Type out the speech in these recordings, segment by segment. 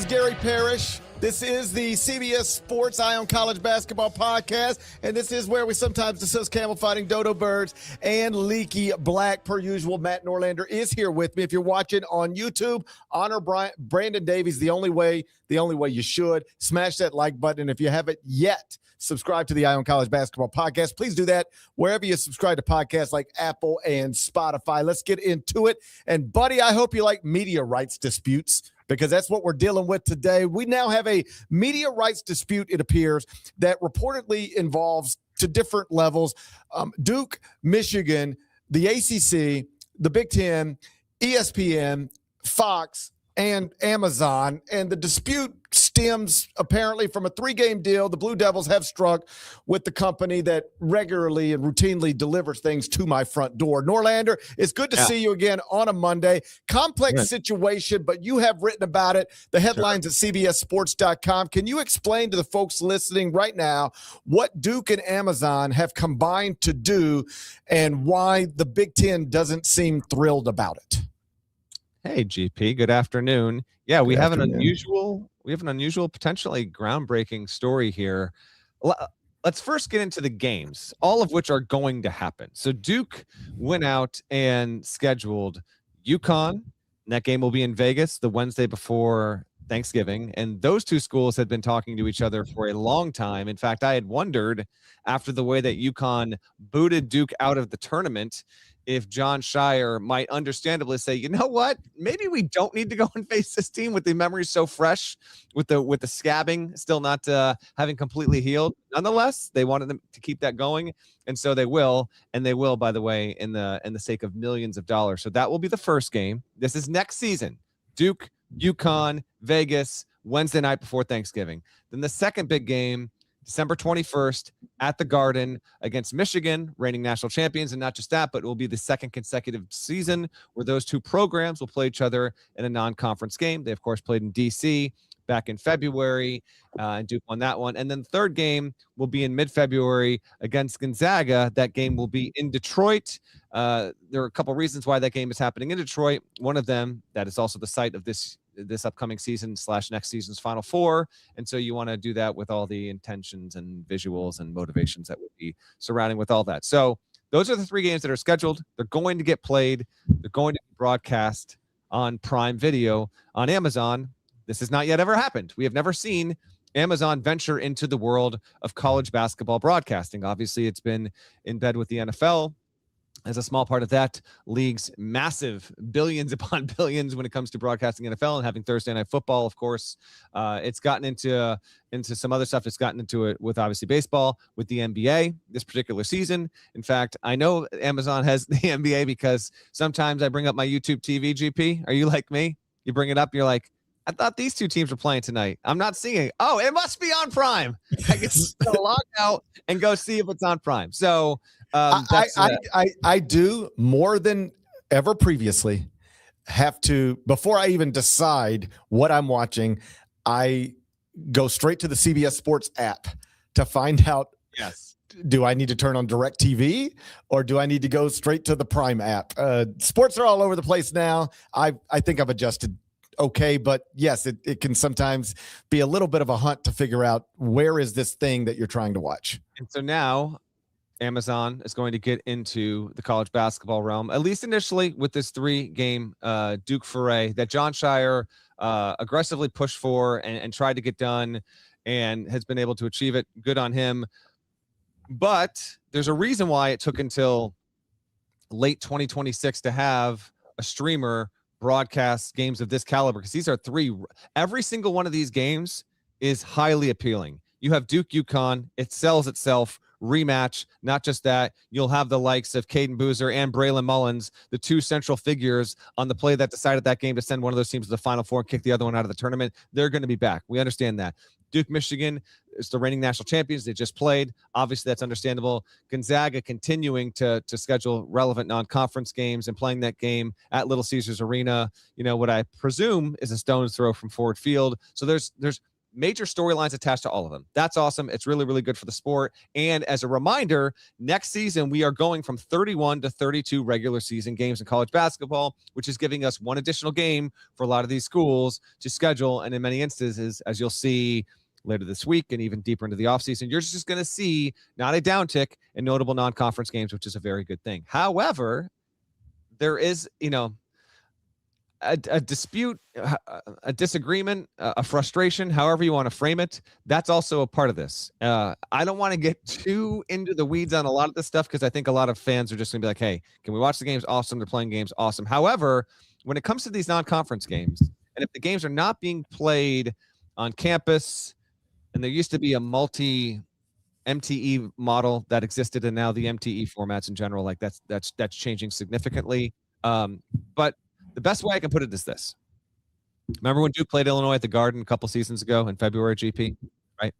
is Gary Parrish. This is the CBS Sports Eye on College Basketball podcast, and this is where we sometimes discuss camel fighting, dodo birds, and leaky black. Per usual, Matt Norlander is here with me. If you're watching on YouTube, honor Brandon Davies the only way you should. Smash that like button. If you haven't yet, subscribe to the Eye on College Basketball podcast. Please do that wherever you subscribe to podcasts like Apple and Spotify. Let's get into it. And, buddy, I hope you like media rights disputes, because that's what we're dealing with today. We now have a media rights dispute, it appears, that reportedly involves, to different levels, Duke, Michigan, the ACC, the Big Ten, ESPN, Fox, and Amazon. And the dispute stems apparently from a 3-game deal the Blue Devils have struck with the company that regularly and routinely delivers things to my front door. Norlander, it's good to see you again on a Monday. Complex situation, but you have written about it. The headlines at CBSSports.com. Can you explain to the folks listening right now what Duke and Amazon have combined to do and why the Big Ten doesn't seem thrilled about it? Hey, GP, good afternoon. Yeah, we have an unusual, potentially groundbreaking story here. Let's first get into the games, all of which are going to happen. So Duke went out and scheduled UConn, and that game will be in Vegas the Wednesday before Thanksgiving. And those two schools had been talking to each other for a long time. In fact, I had wondered, after the way that UConn booted Duke out of the tournament, if Jon Scheyer might understandably say, you know what, maybe we don't need to go and face this team with the memories so fresh, with the scabbing still not having completely healed. Nonetheless, they wanted them to keep that going, and so they will, by the way, in the sake of millions of dollars. So that will be the first game. This is next season. Duke, UConn, Vegas, Wednesday night before Thanksgiving. Then the second big game, December 21st at the Garden against Michigan, reigning national champions. And not just that, but it will be the second consecutive season where those two programs will play each other in a non-conference game. They, of course, played in D.C. back in February, and Duke won that one. And then the third game will be in mid-February against Gonzaga. That game will be in Detroit. There are a couple reasons why that game is happening in Detroit. One of them, that is also the site of this upcoming season / next season's Final Four. And so you want to do that with all the intentions and visuals and motivations that would be surrounding with all that. So those are the 3 games that are scheduled. They're going to get played. They're going to be broadcast on Prime Video on Amazon. This has not yet ever happened. We have never seen Amazon venture into the world of college basketball broadcasting. Obviously, it's been in bed with the NFL as a small part of that league's massive billions upon billions when it comes to broadcasting NFL and having Thursday Night Football, of course. It's gotten into some other stuff. It's gotten into it with, obviously, baseball, with the NBA this particular season. In fact, I know Amazon has the NBA because sometimes I bring up my YouTube TV, GP. Are you like me? You bring it up, you're like, I thought these two teams were playing tonight. I'm not seeing it. Oh, it must be on Prime. I guess log out and go see if it's on Prime. So I do, more than ever previously, have to, before I even decide what I'm watching, I go straight to the CBS Sports app to find out. Yes. Do I need to turn on DirecTV, or do I need to go straight to the Prime app? Sports are all over the place now. I think I've adjusted okay, but yes, it can sometimes be a little bit of a hunt to figure out where is this thing that you're trying to watch. And so now Amazon is going to get into the college basketball realm, at least initially, with this 3-game Duke foray that Jon Scheyer aggressively pushed for and tried to get done, and has been able to achieve it. Good on him. But there's a reason why it took until late 2026 to have a streamer broadcast games of this caliber, because these are 3. Every single one of these games is highly appealing. You have Duke, UConn. It sells itself. Rematch. Not just that, you'll have the likes of Caden Boozer and Braylon Mullins, the 2 central figures on the play that decided that game to send one of those teams to the Final Four and kick the other one out of the tournament. They're going to be back. We understand that. Duke, Michigan is the reigning national champions. They just played. Obviously, that's understandable. Gonzaga continuing to schedule relevant non-conference games and playing that game at Little Caesars Arena, what I presume is a stone's throw from Ford Field. So there's major storylines attached to all of them. That's awesome. It's really, really good for the sport. And as a reminder, next season, we are going from 31 to 32 regular season games in college basketball, which is giving us one additional game for a lot of these schools to schedule. And in many instances, as you'll see later this week and even deeper into the offseason, you're just going to see not a downtick in notable non-conference games, which is a very good thing. However, there is, a dispute, a disagreement, a frustration, however you want to frame it. That's also a part of this. I don't want to get too into the weeds on a lot of this stuff because I think a lot of fans are just going to be like, hey, can we watch the games? Awesome. They're playing games. Awesome. However, when it comes to these non-conference games, and if the games are not being played on campus, and there used to be a multi-MTE model that existed, and now the MTE formats in general, like that's changing significantly. But the best way I can put it is this. Remember when Duke played Illinois at the Garden a couple seasons ago in February, GP, right?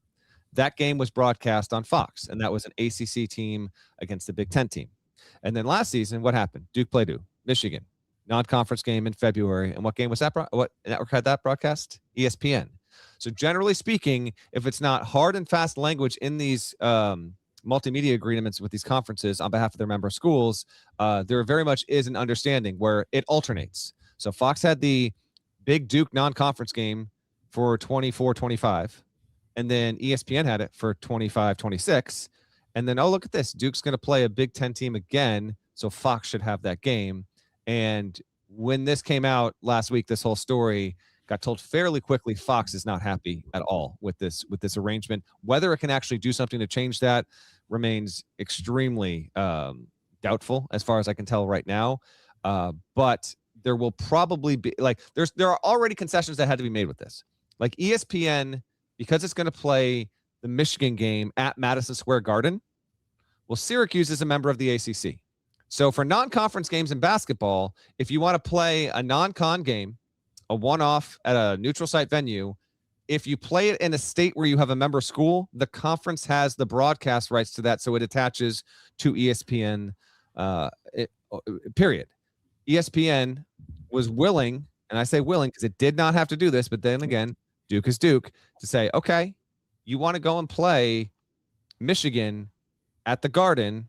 That game was broadcast on Fox, and that was an ACC team against the Big Ten team. And then last season, what happened? Duke played who? Michigan. Non-conference game in February. And what game was that? What network had that broadcast? ESPN. So generally speaking, if it's not hard and fast language in these multimedia agreements with these conferences on behalf of their member schools, there very much is an understanding where it alternates. So Fox had the big Duke non-conference game for 24-25, and then ESPN had it for 25-26. And then, oh, look at this. Duke's going to play a Big Ten team again, so Fox should have that game. And when this came out last week, this whole story got told fairly quickly. Fox is not happy at all with this arrangement. Whether it can actually do something to change that remains extremely doubtful, as far as I can tell right now. But there will probably be there are already concessions that had to be made with this. Like ESPN, because it's going to play the Michigan game at Madison Square Garden. Well, Syracuse is a member of the ACC. So for non-conference games in basketball, if you want to play a non-con game, a one-off at a neutral site venue, if you play it in a state where you have a member school, the conference has the broadcast rights to that, so it attaches to ESPN, period. ESPN was willing, and I say willing because it did not have to do this, but then again, Duke is Duke, to say, okay, you want to go and play Michigan at the Garden,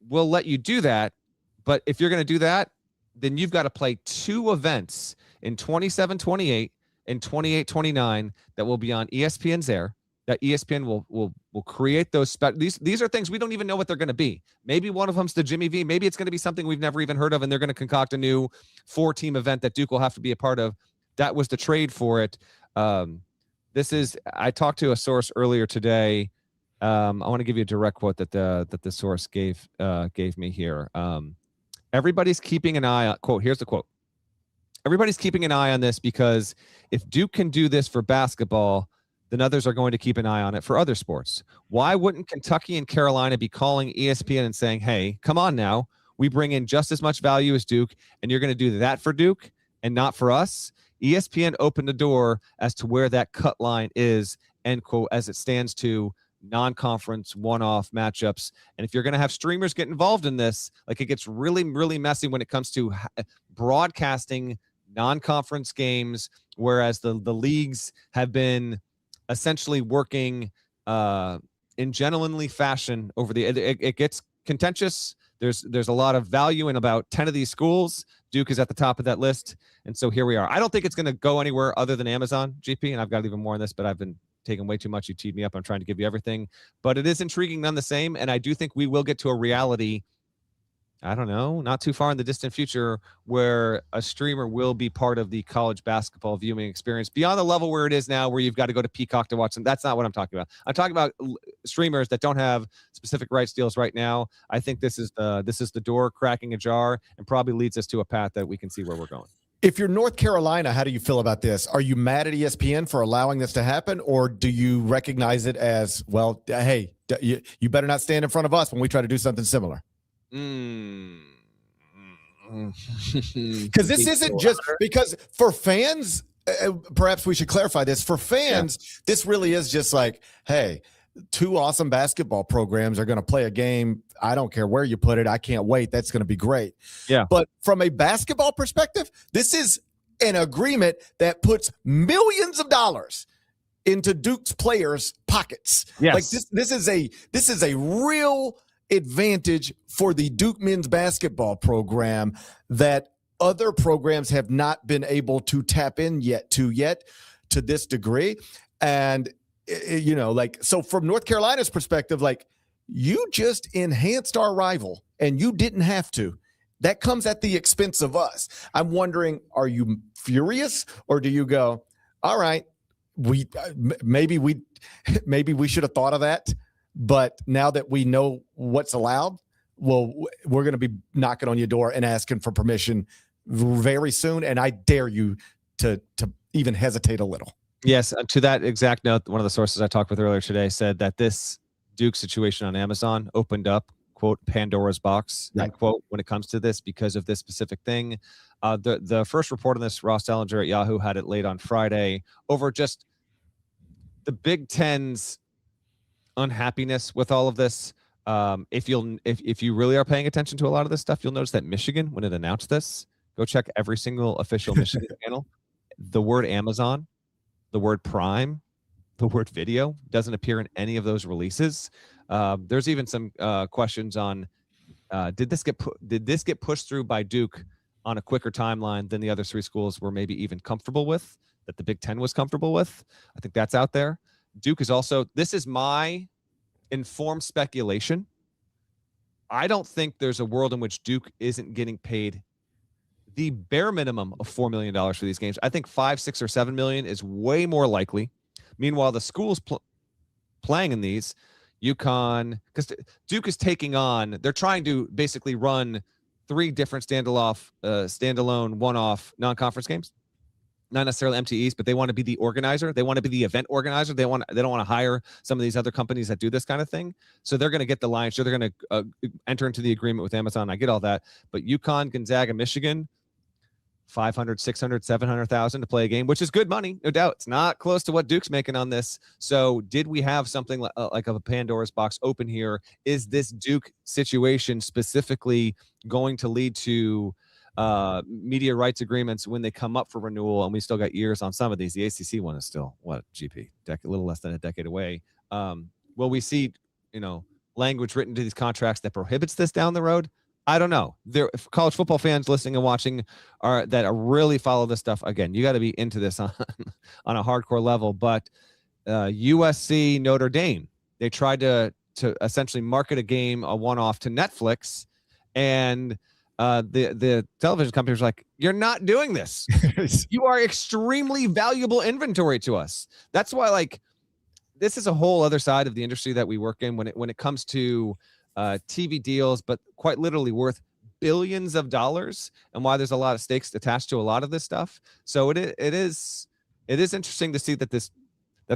we'll let you do that, but if you're going to do that, then you've got to play two events in 27-28 and 28-29 that will be on ESPN's air, that ESPN will create those. These are things we don't even know what they're going to be. Maybe one of them's the Jimmy V. Maybe it's going to be something we've never even heard of, and they're going to concoct a new 4-team event that Duke will have to be a part of. That was the trade for it. I talked to a source earlier today. I want to give you a direct quote that the source gave me here. Everybody's keeping an eye on, quote, here's the quote. Everybody's keeping an eye on this because if Duke can do this for basketball, then others are going to keep an eye on it for other sports. Why wouldn't Kentucky and Carolina be calling ESPN and saying, hey, come on now, we bring in just as much value as Duke, and you're going to do that for Duke and not for us? ESPN opened the door as to where that cut line is, end quote, as it stands to non-conference one-off matchups. And if you're going to have streamers get involved in this, like, it gets really, really messy when it comes to broadcasting non-conference games, whereas the leagues have been essentially working in gentlemanly fashion over it gets contentious. There's a lot of value in about 10 of these schools. Duke is at the top of that list. And so here we are. I don't think it's going to go anywhere other than Amazon, GP, and I've got even more on this, but I've been taking way too much. You teed me up. I'm trying to give you everything, but it is intriguing none the same. And I do think we will get to a reality, I don't know, not too far in the distant future, where a streamer will be part of the college basketball viewing experience beyond the level where it is now, where you've got to go to Peacock to watch them. That's not what I'm talking about. I'm talking about streamers that don't have specific rights deals right now. I think this is the door cracking ajar, and probably leads us to a path that we can see where we're going. If you're North Carolina, how do you feel about this? Are you mad at ESPN for allowing this to happen, or do you recognize it as, well, hey, you better not stand in front of us when we try to do something similar? Because this isn't just because for fans, perhaps we should clarify this. For fans, This really is just like, hey, two awesome basketball programs are going to play a game. I don't care where you put it. I can't wait. That's going to be great. Yeah. But from a basketball perspective, this is an agreement that puts millions of dollars into Duke's players' pockets. Yes. Like this is a real advantage for the Duke men's basketball program that other programs have not been able to tap in yet to this degree. And so from North Carolina's perspective, like, you just enhanced our rival and you didn't have to. That comes at the expense of us. I'm wondering, are you furious, or do you go, all right, maybe we should have thought of that, but now that we know what's allowed, well, we're going to be knocking on your door and asking for permission very soon, and I dare you to even hesitate a little. Yes, to that exact note, one of the sources I talked with earlier today said that this Duke situation on Amazon opened up, quote, Pandora's box, right, end quote, when it comes to this because of this specific thing. The first report on this, Ross Dellinger at Yahoo had it late on Friday over just the Big Ten's unhappiness with all of this. If you really are paying attention to a lot of this stuff, you'll notice that Michigan, when it announced this, go check every single official Michigan channel. The word Amazon, the word Prime, the word video doesn't appear in any of those releases. There's even some questions on did this get pushed through by Duke on a quicker timeline than the other three schools were maybe even comfortable with, that the Big Ten was comfortable with. I think that's out there. Duke is also, this is my informed speculation. I don't think there's a world in which Duke isn't getting paid the bare minimum of $4 million for these games. I think $5, $6, or $7 million is way more likely. Meanwhile, the schools playing in these, UConn, because Duke is taking on, they're trying to basically run 3 different standalone, one-off non-conference games. Not necessarily MTEs, but they want to be the organizer. They want to be the event organizer. They don't want to hire some of these other companies that do this kind of thing. So they're going to get the lion's share. They're going to enter into the agreement with Amazon. I get all that. But UConn, Gonzaga, Michigan, 500, 600, 700,000 to play a game, which is good money, no doubt. It's not close to what Duke's making on this. So did we have something like a Pandora's box open here? Is this Duke situation specifically going to lead to media rights agreements when they come up for renewal? And we still got years on some of these. The ACC one is still, GP, a little less than a decade away. Will we see, language written to these contracts that prohibits this down the road? I don't know. There, college football fans listening and watching that really follow this stuff. Again, you got to be into this on a hardcore level. But USC, Notre Dame, they tried to essentially market a game, a one-off, to Netflix, and the television companies were like, "You're not doing this. You are extremely valuable inventory to us." That's why, this is a whole other side of the industry that we work in when it comes to TV deals, but quite literally worth billions of dollars, and why there's a lot of stakes attached to a lot of this stuff. So it is interesting to see that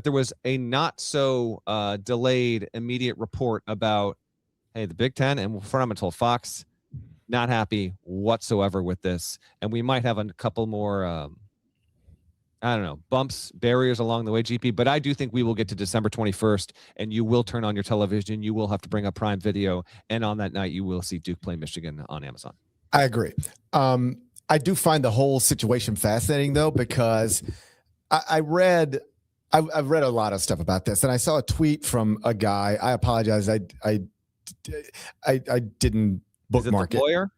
there was a not so delayed immediate report about, hey, the Big Ten and fundamental Fox not happy whatsoever with this, and we might have a couple more bumps, barriers along the way, GP. But I do think we will get to December 21st, and you will turn on your television. You will have to bring up Prime Video, and on that night, you will see Duke play Michigan on Amazon. I agree. I do find the whole situation fascinating, though, because I've read a lot of stuff about this, and I saw a tweet from a guy. I apologize. I didn't bookmark it. Lawyer?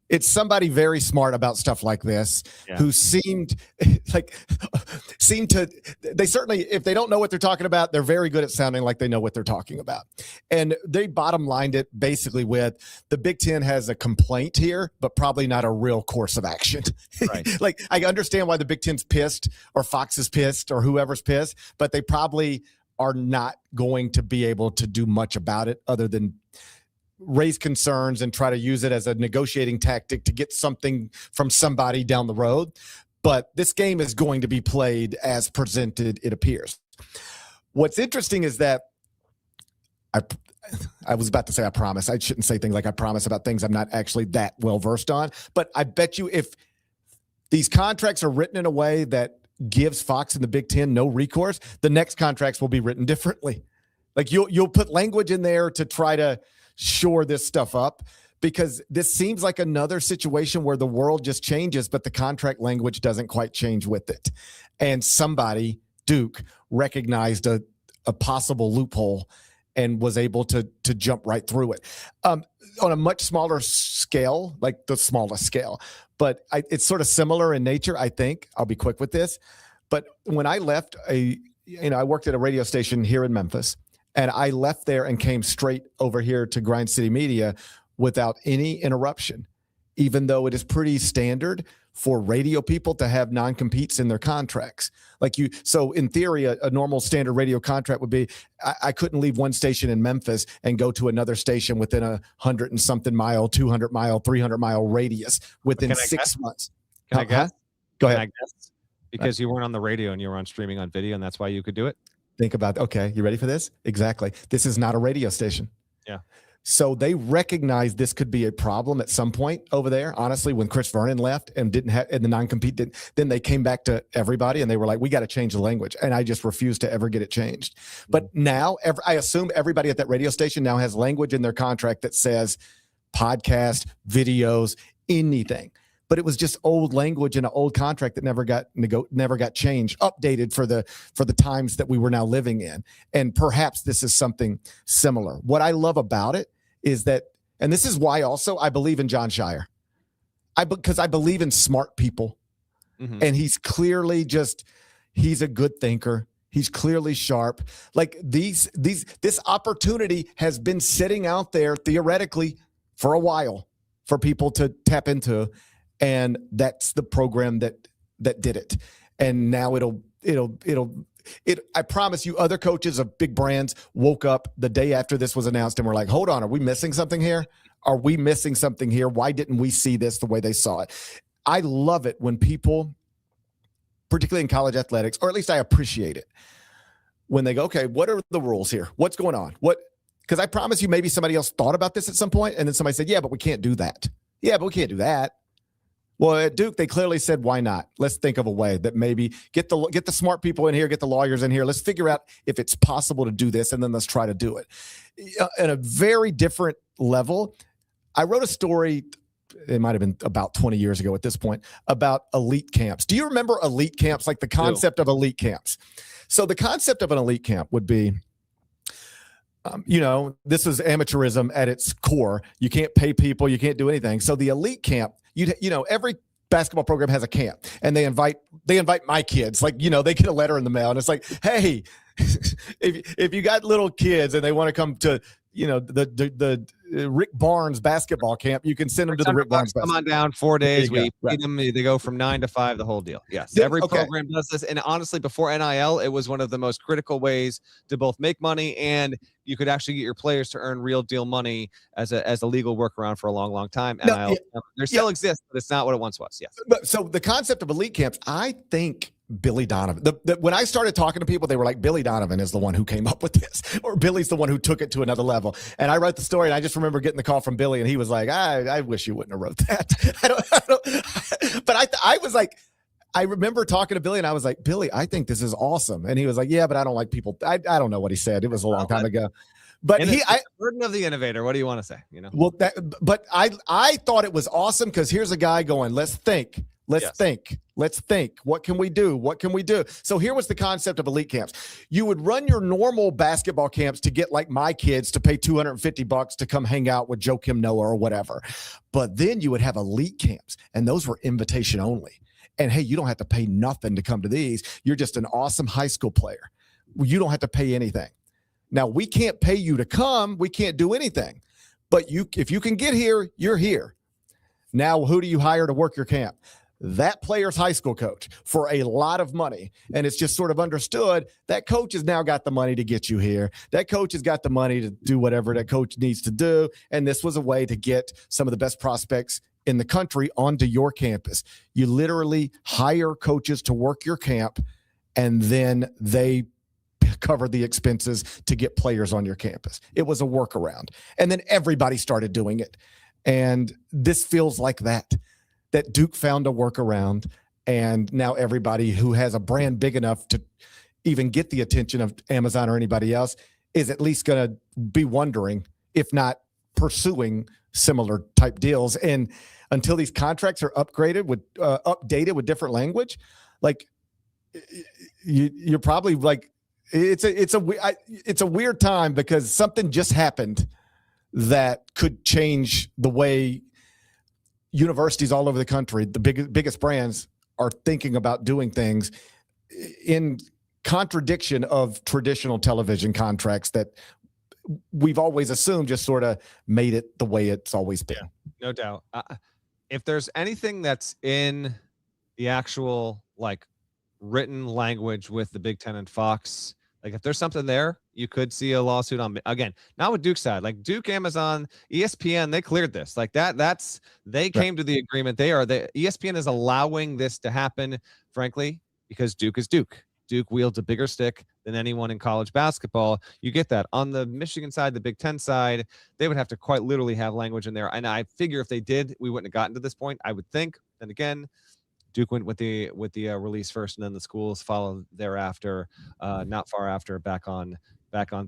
It's somebody very smart about stuff like this, who seemed to, they certainly, if they don't know what they're talking about, they're very good at sounding like they know what they're talking about. And they bottom lined it basically with, the Big Ten has a complaint here, but probably not a real course of action. Right. I understand why the Big Ten's pissed, or Fox is pissed, or whoever's pissed, but they probably are not going to be able to do much about it other than raise concerns and try to use it as a negotiating tactic to get something from somebody down the road. But this game is going to be played as presented, it appears. What's interesting is that I was about to say I promise. I shouldn't say things like I promise about things I'm not actually that well versed on. But I bet you if these contracts are written in a way that gives Fox and the Big Ten no recourse, the next contracts will be written differently. You'll put language in there to try to shore this stuff up, because this seems like another situation where the world just changes, but the contract language doesn't quite change with it. And somebody Duke recognized a possible loophole and was able to jump right through it. On a much smaller scale, like the smallest scale, but it's sort of similar in nature, I think. I'll be quick with this. But when I left I worked at a radio station here in Memphis, and I left there and came straight over here to Grind City Media without any interruption, even though it is pretty standard for radio people to have non-competes in their contracts. So in theory, a normal standard radio contract would be, I couldn't leave one station in Memphis and go to another station within 100 and something mile, 200 mile, 300 mile radius within 6 months. Can I guess? Go ahead. Can I guess? Because you weren't on the radio and you were on streaming on video, and that's why you could do it? Think about, okay, you ready for this? Exactly. This is not a radio station. Yeah. So they recognized this could be a problem at some point over there. Honestly, when Chris Vernon left and didn't have, and the non-compete didn't, then they came back to everybody and they were like, we got to change the language. And I just refused to ever get it changed. But now I assume everybody at that radio station now has language in their contract that says podcast, videos, anything. But it was just old language in an old contract that never got changed, updated for the times that we were now living in. And perhaps this is something similar. What I love about it is that, and this is why also I believe in Jon Scheyer. Because I believe in smart people. Mm-hmm. And he's clearly he's a good thinker. He's clearly sharp. Like this opportunity has been sitting out there theoretically for a while for people to tap into. And that's the program that did it. And now I promise you, other coaches of big brands woke up the day after this was announced and were like, hold on, are we missing something here? Are we missing something here? Why didn't we see this the way they saw it? I love it when people, particularly in college athletics, or at least I appreciate it, when they go, okay, what are the rules here? What's going on? Because I promise you, maybe somebody else thought about this at some point, and then somebody said, yeah, but we can't do that. Yeah, but we can't do that. Well, at Duke, they clearly said, why not? Let's think of a way that maybe get the smart people in here, get the lawyers in here. Let's figure out if it's possible to do this, and then let's try to do it. At a very different level, I wrote a story, it might have been about 20 years ago at this point, about elite camps. Do you remember elite camps, like the concept of elite camps? So the concept of an elite camp would be, this is amateurism at its core. You can't pay people. You can't do anything. So the elite camp, every basketball program has a camp, and they invite my kids. Like, they get a letter in the mail, and it's like, hey, if you got little kids and they want to come to, the Rick Barnes basketball camp, you can send them to the Rick Barnes. Come on down 4 days. We feed them. They go from 9 to 5, the whole deal. Yes. Every program does this. And honestly, before NIL, it was one of the most critical ways to both make money, and you could actually get your players to earn real deal money as a legal workaround for a long, long time. NIL, there still exists, but it's not what it once was. Yes. So the concept of elite camps, I think Billy Donovan, when I started talking to people, they were like, Billy Donovan is the one who came up with this, or Billy's the one who took it to another level. And I wrote the story, and I just remember getting the call from Billy, and he was like, I wish you wouldn't have wrote that. But I was like, I remember talking to Billy, and I was like, Billy, I think this is awesome. And he was like, yeah, but I don't like people. I don't know what he said. It was a long time ago. But burden of the innovator. What do you want to say? Well, but I thought it was awesome, because here's a guy going, let's think. Let's think. What can we do? So here was the concept of elite camps. You would run your normal basketball camps to get, like, my kids to pay $250 to come hang out with Joakim Noah or whatever. But then you would have elite camps, and those were invitation only. And hey, you don't have to pay nothing to come to these. You're just an awesome high school player. You don't have to pay anything. Now, we can't pay you to come. We can't do anything. But if you can get here, you're here. Now, who do you hire to work your camp? That player's high school coach for a lot of money. And it's just sort of understood that coach has now got the money to get you here. That coach has got the money to do whatever that coach needs to do. And this was a way to get some of the best prospects in the country onto your campus. You literally hire coaches to work your camp, and then they cover the expenses to get players on your campus. It was a workaround. And then everybody started doing it. And this feels like that Duke found a workaround, and now everybody who has a brand big enough to even get the attention of Amazon or anybody else is at least going to be wondering, if not pursuing similar type deals. And until these contracts are updated with different language, like, you're probably like, it's a weird time because something just happened that could change the way universities all over the country, the biggest brands, are thinking about doing things in contradiction of traditional television contracts that we've always assumed just sort of made it the way it's always been. Yeah, no doubt. If there's anything that's in the actual like written language with the Big Ten and Fox, like if there's something there, you could see a lawsuit on, again, not with Duke's side, like Duke, Amazon, ESPN, they cleared this like they came to the agreement. ESPN is allowing this to happen, frankly, because Duke is Duke. Duke wields a bigger stick than anyone in college basketball. You get that. On the Michigan side, the Big Ten side, they would have to quite literally have language in there. And I figure if they did, we wouldn't have gotten to this point, I would think. Then again, Duke went with the release first, and then the schools followed thereafter, not far after, back on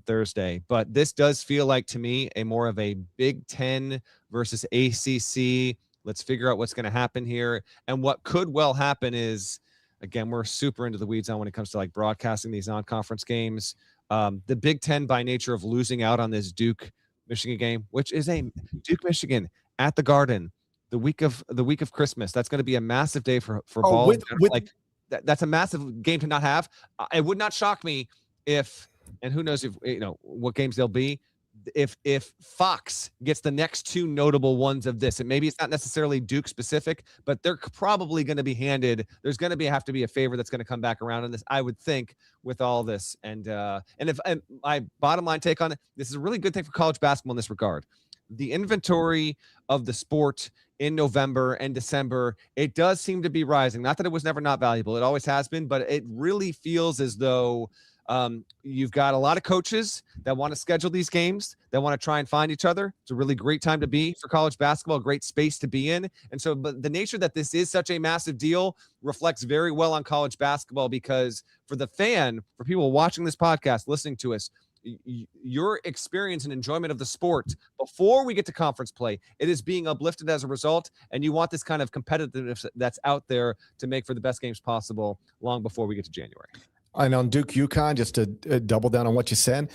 Thursday. But this does feel like, to me, a more of a Big Ten versus ACC. Let's figure out what's going to happen here. And what could well happen is, again, we're super into the weeds on when it comes to like broadcasting these non-conference games. The Big Ten, by nature of losing out on this Duke Michigan game, which is a Duke Michigan at the Garden, the week of Christmas. That's going to be a massive day for ball. That's a massive game to not have. It would not shock me if, and who knows if what games they'll be, if Fox gets the next two notable ones of this, and maybe it's not necessarily Duke specific, but they're probably going to be handed. There's going to have to be a favor that's going to come back around on this, I would think, with all this. And my bottom line take on it, this is a really good thing for college basketball in this regard. The inventory of the sport in November and December, it does seem to be rising. Not that it was never not valuable. It always has been, but it really feels as though you've got a lot of coaches that want to schedule these games, that want to try and find each other. It's a really great time to be for college basketball, a great space to be in. And so, but the nature that this is such a massive deal reflects very well on college basketball, because for the fan, for people watching this podcast, listening to us, your experience and enjoyment of the sport before we get to conference play, it is being uplifted as a result. And you want this kind of competitiveness that's out there to make for the best games possible long before we get to January. And on Duke UConn, just to double down on what you said,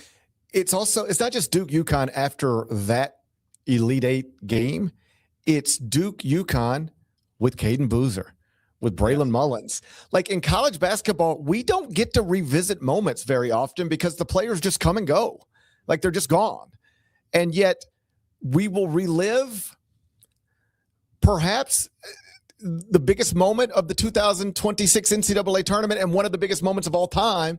it's not just Duke UConn after that Elite Eight game. It's Duke UConn with Caden Boozer, with Braylon Mullins. Like in college basketball, we don't get to revisit moments very often because the players just come and go. Like they're just gone. And yet we will relive perhaps the biggest moment of the 2026 NCAA tournament and one of the biggest moments of all time.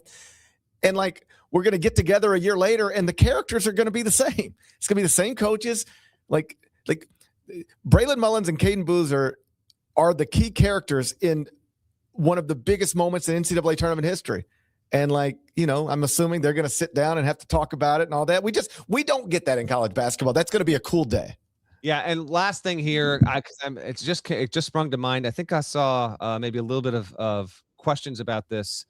And like, we're going to get together a year later and the characters are going to be the same. It's going to be the same coaches. Like Braylon Mullins and Caden Boozer are the key characters in one of the biggest moments in NCAA tournament history. And I'm assuming they're going to sit down and have to talk about it and all that. We don't get that in college basketball. That's going to be a cool day. Yeah, and last thing here, it just sprung to mind. I think I saw maybe a little bit of questions about this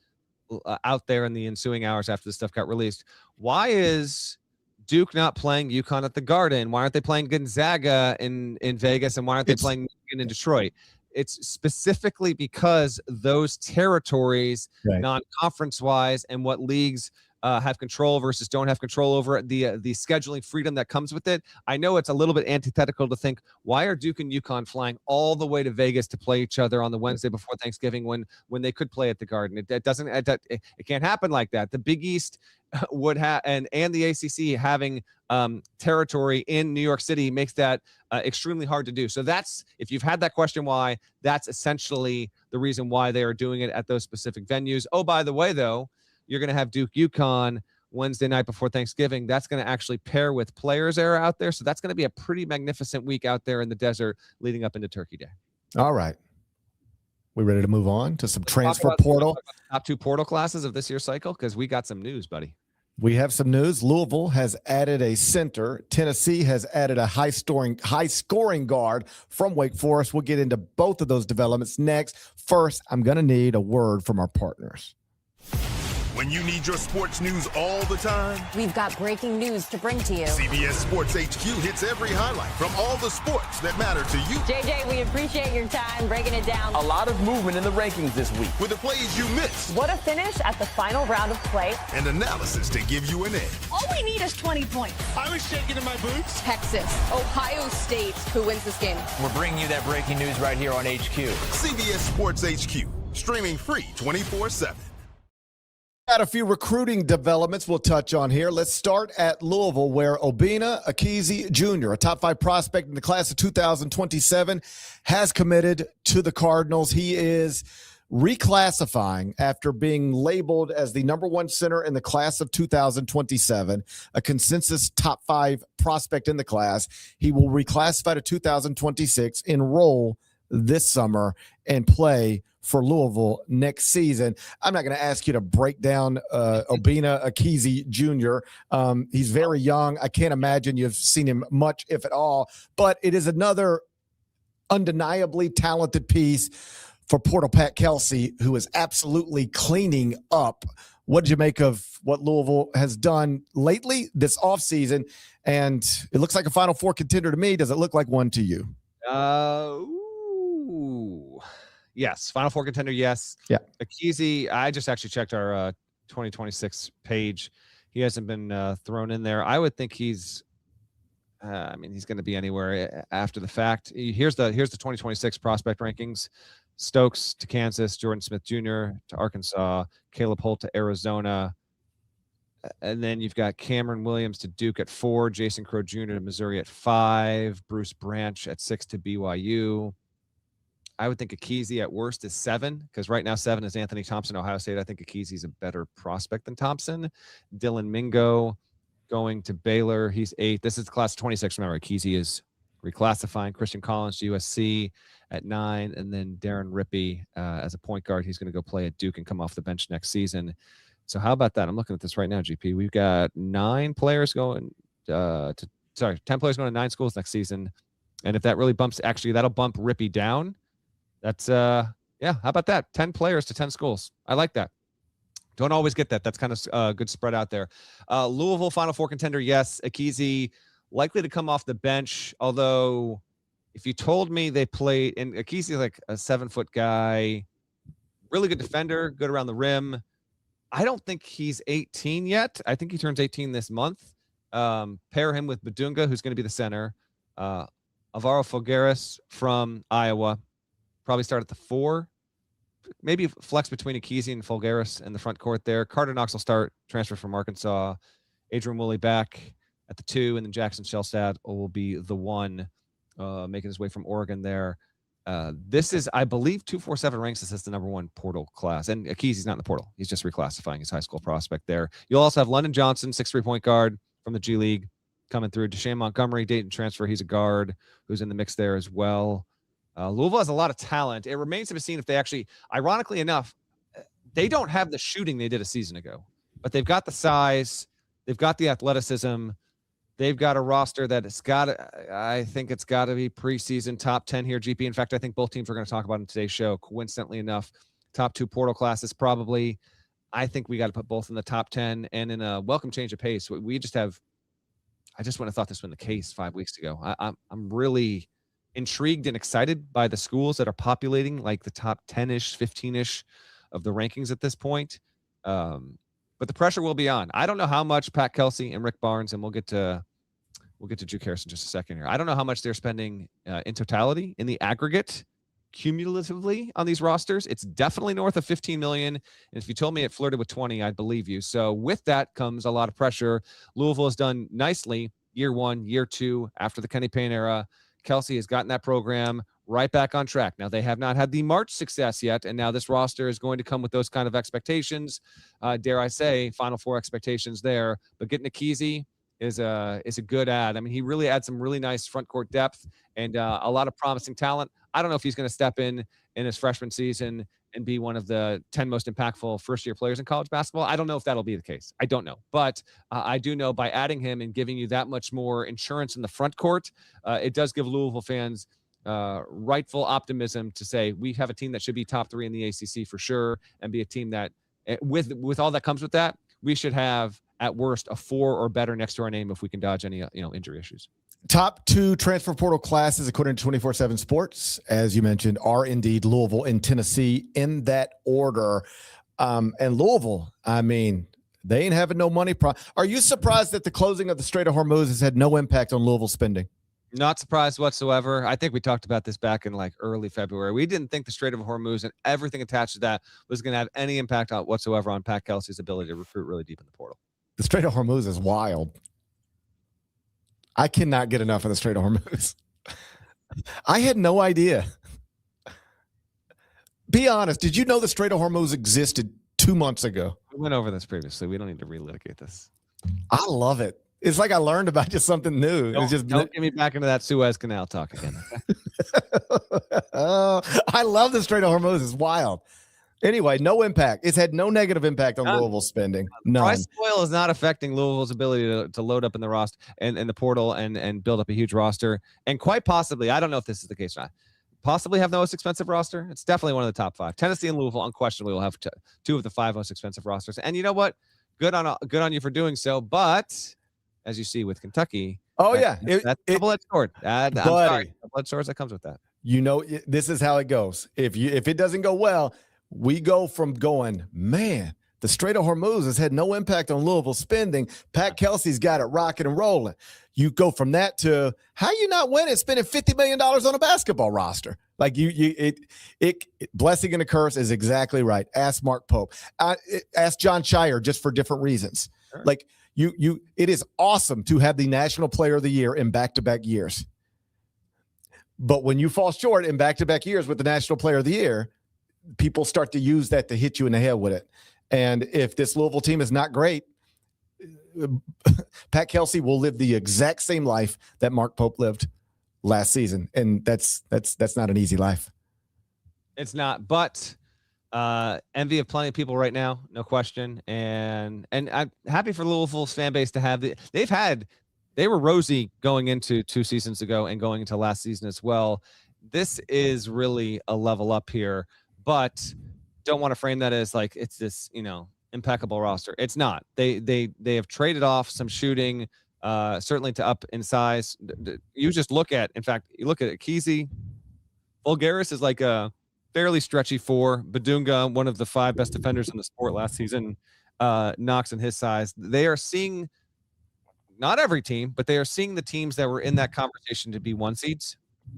out there in the ensuing hours after this stuff got released. Why is Duke not playing UConn at the Garden? Why aren't they playing Gonzaga in Vegas? And why aren't they playing Michigan in Detroit? It's specifically because those territories, non-conference-wise, and what leagues have control versus don't have control over the scheduling freedom that comes with it. I know it's a little bit antithetical to think, why are Duke and UConn flying all the way to Vegas to play each other on the Wednesday before Thanksgiving when they could play at the Garden? It can't happen like that. The Big East would have, and the ACC having territory in New York City makes that extremely hard to do. So that's, if you've had that question why, that's essentially the reason why they are doing it at those specific venues. Oh, by the way, though, you're going to have Duke UConn Wednesday night before Thanksgiving. That's going to actually pair with Players Era out there. So that's going to be a pretty magnificent week out there in the desert leading up into Turkey Day. All right. We ready to move on to some transfer portal? Top two portal classes of this year's cycle, because we got some news, buddy. We have some news. Louisville has added a center. Tennessee has added a high-scoring guard from Wake Forest. We'll get into both of those developments next. First, I'm going to need a word from our partners. When you need your sports news all the time, we've got breaking news to bring to you. CBS Sports HQ hits every highlight from all the sports that matter to you. JJ, we appreciate your time breaking it down. A lot of movement in the rankings this week. With the plays you missed. What a finish at the final round of play. And analysis to give you an edge. All we need is 20 points. I was shaking in my boots. Texas, Ohio State, who wins this game? We're bringing you that breaking news right here on HQ. CBS Sports HQ, streaming free 24/7. Got a few recruiting developments we'll touch on here. Let's start at Louisville, where Obinna Ekezie Jr., a top 5 prospect in the class of 2027, has committed to the Cardinals. He is reclassifying after being labeled as the number 1 center in the class of 2027, a consensus top 5 prospect in the class. He will reclassify to 2026, enroll this summer, and play for Louisville next season. I'm not going to ask you to break down Obinna Ekezie Jr. He's very young. I can't imagine you've seen him much, if at all, but it is another undeniably talented piece for Portal Pat Kelsey, who is absolutely cleaning up. What did you make of what Louisville has done lately this offseason? And it looks like a Final Four contender to me. Does it look like one to you? Yes. Final Four contender, yes. Yeah. Ekezie, I just actually checked our 2026 page. He hasn't been thrown in there. I would think he's he's going to be anywhere after the fact. Here's the 2026 prospect rankings. Stokes to Kansas, Jordan Smith Jr. to Arkansas, Caleb Holt to Arizona. And then you've got Cameron Williams to Duke at 4, Jason Crow Jr. to Missouri at 5, Bruce Branch at 6 to BYU. I would think Ekezie at worst is 7, because right now 7 is Anthony Thompson, Ohio State. I think Ekezie a better prospect than Thompson. Dylan Mingo going to Baylor. He's 8. This is class of 26. Remember, Ekezie is reclassifying. Christian Collins to USC at 9. And then Darren Rippey as a point guard. He's going to go play at Duke and come off the bench next season. So how about that? I'm looking at this right now, GP. We've got 10 players going to 9 schools next season. And if that really that'll bump Rippey down. That's, how about that? 10 players to 10 schools. I like that. Don't always get that. That's kind of good spread out there. Louisville, Final Four contender, yes. Ekezie likely to come off the bench, although if you told me they played, and Ekezie like a 7-foot guy, really good defender, good around the rim. I don't think he's 18 yet. I think he turns 18 this month. Pair him with Badunga, who's going to be the center. Alvaro Figueres from Iowa. Probably start at the 4. Maybe flex between Ekezie and Fulgaris in the front court there. Carter Knox will start, transfer from Arkansas. Adrian Woolley back at the 2, and then Jackson Shellstad will be the 1, making his way from Oregon there. This is, I believe, 247 ranks this as the number 1 portal class. And Ekezie's not in the portal. He's just reclassifying his high school prospect there. You'll also have London Johnson, 6'3" point guard from the G League, coming through. Deshaun Montgomery, Dayton transfer. He's a guard who's in the mix there as well. Louisville has a lot of talent. It remains to be seen if they actually, ironically enough, they don't have the shooting they did a season ago, but they've got the size, they've got the athleticism, they've got a roster that I think it's got to be preseason top 10 here, GP. In fact, I think both teams we're going to talk about in today's show, coincidentally enough, top 2 portal classes probably. I think we got to put both in the top 10, and in a welcome change of pace. I just wouldn't have thought this was the case 5 weeks ago. I'm really intrigued and excited by the schools that are populating like the top 10-ish, 15-ish of the rankings at this point. But the pressure will be on. I don't know how much Pat Kelsey and Rick Barnes, and we'll get to Juke Harris in just a second here. I don't know how much they're spending in totality, in the aggregate, cumulatively on these rosters. It's definitely north of 15 million. And if you told me it flirted with 20, I'd believe you. So with that comes a lot of pressure. Louisville has done nicely year 1, year 2, after the Kenny Payne era. Kelsey has gotten that program right back on track. Now, they have not had the March success yet, and now this roster is going to come with those kind of expectations. Dare I say, Final Four expectations there. But getting Ekezie is a good add. I mean, he really adds some really nice front court depth and a lot of promising talent. I don't know if he's going to step in his freshman season and be one of the 10 most impactful first-year players in college basketball. I don't know if that'll be the case. I don't know. But I do know by adding him and giving you that much more insurance in the front court, it does give Louisville fans rightful optimism to say we have a team that should be top 3 in the ACC for sure and be a team that With all that comes with that, we should have at worst a 4 or better next to our name if we can dodge any injury issues. Top 2 transfer portal classes, according to 24/7 Sports, as you mentioned, are indeed Louisville and Tennessee in that order. And Louisville, I mean, they ain't having no money. Are you surprised that the closing of the Strait of Hormuz has had no impact on Louisville spending? Not surprised whatsoever. I think we talked about this back in like early February. We didn't think the Strait of Hormuz and everything attached to that was going to have any impact whatsoever on Pat Kelsey's ability to recruit really deep in the portal. The Strait of Hormuz is wild. I cannot get enough of the Strait of Hormuz. I had no idea. Be honest. Did you know the Strait of Hormuz existed 2 months ago? We went over this previously. We don't need to relitigate this. I love it. It's like I learned about just something new. Don't get me back into that Suez Canal talk again. I love the Strait of Hormuz. It's wild. Anyway, no impact. It's had no negative impact on Louisville spending. None. Price of oil is not affecting Louisville's ability to load up in the roster and the portal and build up a huge roster. And quite possibly, I don't know if this is the case or not, possibly have the most expensive roster. It's definitely one of the top 5. Tennessee and Louisville unquestionably will have 2 of the 5 most expensive rosters. And you know what? Good on you for doing so. But as you see with Kentucky, that's double-edged sword. I'm sorry, double-edged sword that comes with that. You know, this is how it goes. If it doesn't go well, we go from going, man, the Strait of Hormuz has had no impact on Louisville spending. Pat Kelsey's got it rocking and rolling. You go from that to how you not winning, spending $50 million on a basketball roster. Like blessing and a curse is exactly right. Ask Mark Pope. Ask John Shire, just for different reasons. Sure. Like it is awesome to have the National Player of the Year in back-to-back years. But when you fall short in back-to-back years with the National Player of the Year, people start to use that to hit you in the head with it. And if this Louisville team is not great, Pat Kelsey will live the exact same life that Mark Pope lived last season. And that's not an easy life. It's not, but envy of plenty of people right now, no question. And I'm happy for Louisville's fan base to have they were rosy going into 2 seasons ago and going into last season as well. This is really a level up here. But don't want to frame that as like it's this, impeccable roster. It's not. They have traded off some shooting, certainly to up in size. You just look at Kesey. Vulgaris is like a fairly stretchy 4. Badunga, one of the 5 best defenders in the sport last season, Knox in his size. They are seeing, not every team, but they are seeing the teams that were in that conversation to be 1 seeds.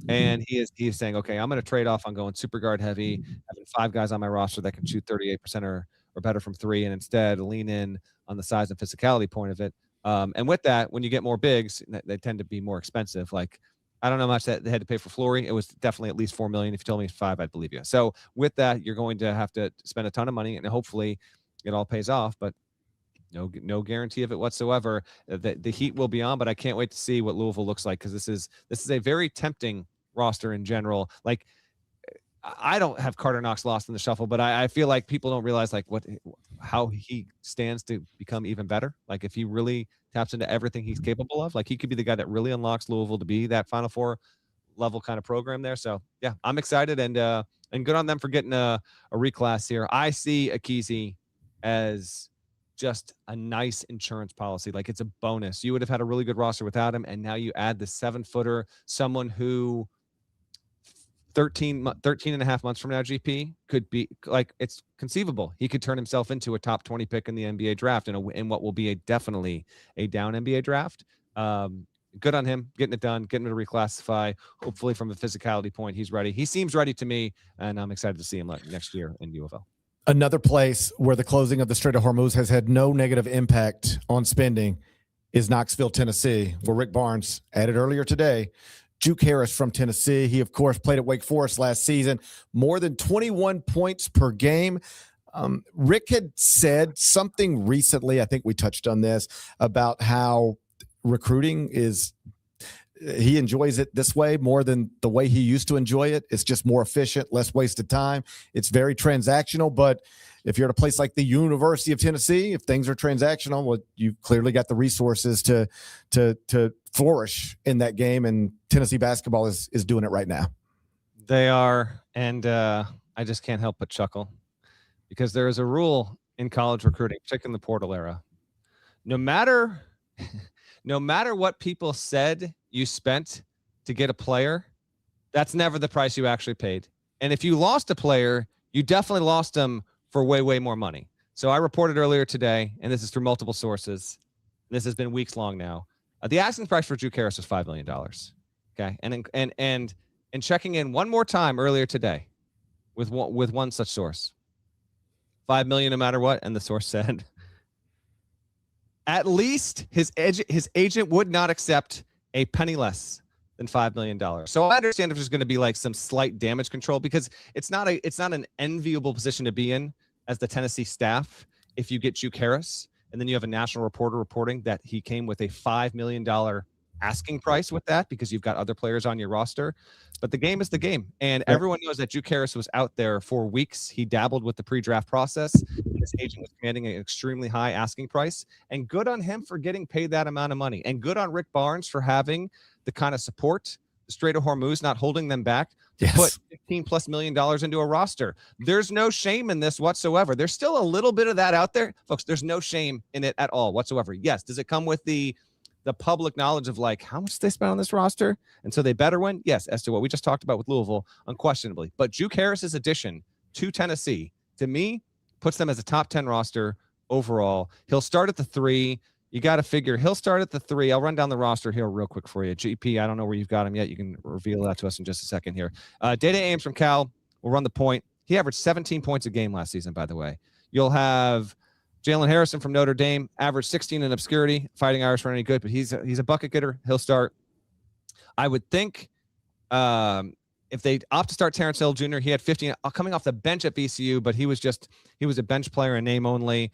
And he is saying, okay, I'm going to trade off on going super guard heavy, having 5 guys on my roster that can shoot 38% or better from 3, and instead lean in on the size and physicality point of it. And with that, when you get more bigs, they tend to be more expensive. Like, I don't know how much that they had to pay for Flory. It was definitely at least $4 million. If you told me it's 5, I'd believe you. So with that, you're going to have to spend a ton of money, and hopefully it all pays off. But no guarantee of it whatsoever. The heat will be on, but I can't wait to see what Louisville looks like, because this is a very tempting roster in general. Like, I don't have Carter Knox lost in the shuffle, but I feel like people don't realize like how he stands to become even better. Like, if he really taps into everything he's capable of, like, he could be the guy that really unlocks Louisville to be that Final Four level kind of program there. So yeah, I'm excited, and good on them for getting a reclass here. I see Kesey as just a nice insurance policy. Like, it's a bonus. You would have had a really good roster without him, and now you add the 7-footer, someone who 13 and a half months from now, GP, could be like, it's conceivable he could turn himself into a top 20 pick in the NBA draft in what will be definitely a down NBA draft. Good on him getting it done, getting to reclassify. Hopefully from a physicality point, he's ready. He seems ready to me, and I'm excited to see him next year in UofL. Another place where the closing of the Strait of Hormuz has had no negative impact on spending is Knoxville, Tennessee, where Rick Barnes added earlier today Juke Harris from Tennessee. He, of course, played at Wake Forest last season, more than 21 points per game. Rick had said something recently, I think we touched on this, about how recruiting he enjoys it this way more than the way he used to enjoy it. It's just more efficient, less wasted time. It's very transactional, but if you're at a place like the University of Tennessee, if things are transactional, well, you've clearly got the resources to flourish in that game, and Tennessee basketball is doing it right now. They are, and I just can't help but chuckle, because there is a rule in college recruiting, particularly in the portal era. No matter what people said you spent to get a player, that's never the price you actually paid. And if you lost a player, you definitely lost them for way, way more money. So I reported earlier today, and this is through multiple sources. This has been weeks long now. The asking price for Juke Harris was $5 million. Okay, and checking in one more time earlier today with one such source, $5 million no matter what, and the source said at least his agent would not accept a penny less than $5 million. So I understand if there's going to be like some slight damage control, because it's not an enviable position to be in as the Tennessee staff if you get Juke Harris and then you have a national reporter reporting that he came with a $5 million asking price with that because you've got other players on your roster. But the game is the game. And everyone knows that Juke Harris was out there for weeks. He dabbled with the pre-draft process. His agent was commanding an extremely high asking price. And good on him for getting paid that amount of money. And good on Rick Barnes for having the kind of support, the Strait of Hormuz not holding them back to put $15+ million into a roster. There's no shame in this whatsoever. There's still a little bit of that out there. Folks, there's no shame in it at all whatsoever. Yes, does it come with the public knowledge of like how much they spent on this roster and so they better win? Yes, as to what we just talked about with Louisville, unquestionably. But Juke Harris's addition to Tennessee, to me, puts them as a top 10 roster overall. He'll start at the 3. You got to figure he'll start at the 3. I'll run down the roster here real quick for you. GP, I don't know where you've got him yet. You can reveal that to us in just a second here. Data Ames from Cal will run the point. He averaged 17 points a game last season, by the way. You'll have Jalen Harrison from Notre Dame, averaged 16 in obscurity. Fighting Irish weren't any good, but he's a bucket getter. He'll start. I would think if they opt to start Terrence Hill Jr., he had 15 coming off the bench at VCU, but he was a bench player in name only.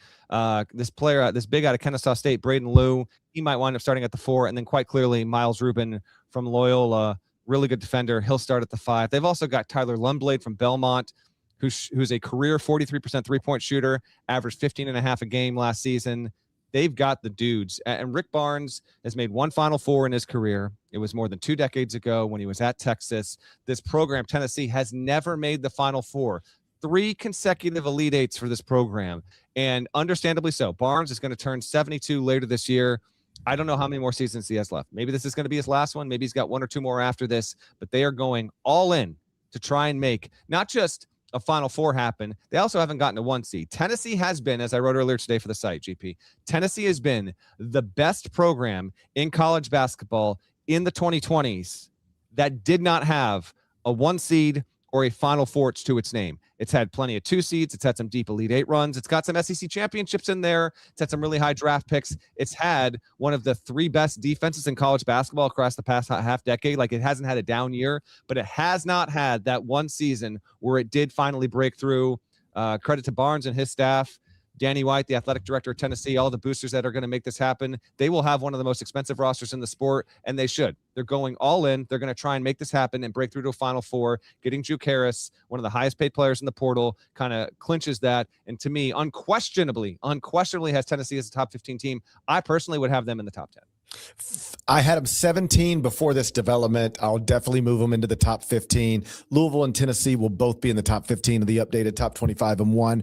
This big out of Kennesaw State, Braden Liu, he might wind up starting at the 4, and then quite clearly Miles Rubin from Loyola, really good defender. He'll start at the 5. They've also got Tyler Lundblade from Belmont, who's a career 43% three-point shooter, averaged 15.5 a game last season. They've got the dudes. And Rick Barnes has made one Final Four in his career. It was more than 2 decades ago when he was at Texas. This program, Tennessee, has never made the Final Four. 3 consecutive Elite Eights for this program, and understandably so. Barnes is going to turn 72 later this year. I don't know how many more seasons he has left. Maybe this is going to be his last one. Maybe he's got 1 or 2 more after this, but they are going all in to try and make not just a Final Four happen. They also haven't gotten a 1 seed. Tennessee has been, as I wrote earlier today for the site, GP, Tennessee has been the best program in college basketball in the 2020s that did not have a 1 seed or a Final Four to its name. It's had plenty of 2 seeds. It's had some deep Elite Eight runs. It's got some SEC championships in there. It's had some really high draft picks. It's had one of the 3 best defenses in college basketball across the past half decade. Like, it hasn't had a down year, but it has not had that 1 season where it did finally break through. Credit to Barnes and his staff. Danny White, the athletic director of Tennessee, all the boosters that are going to make this happen. They will have one of the most expensive rosters in the sport, and they should. They're going all in. They're going to try and make this happen and break through to a Final Four. Getting Juke Harris, one of the highest paid players in the portal, kind of clinches that. And to me, unquestionably has Tennessee as a top 15 team. I personally would have them in the top 10. I had them 17 before this development. I'll definitely move them into the top 15. Louisville and Tennessee will both be in the top 15 of the updated top 25 and 1.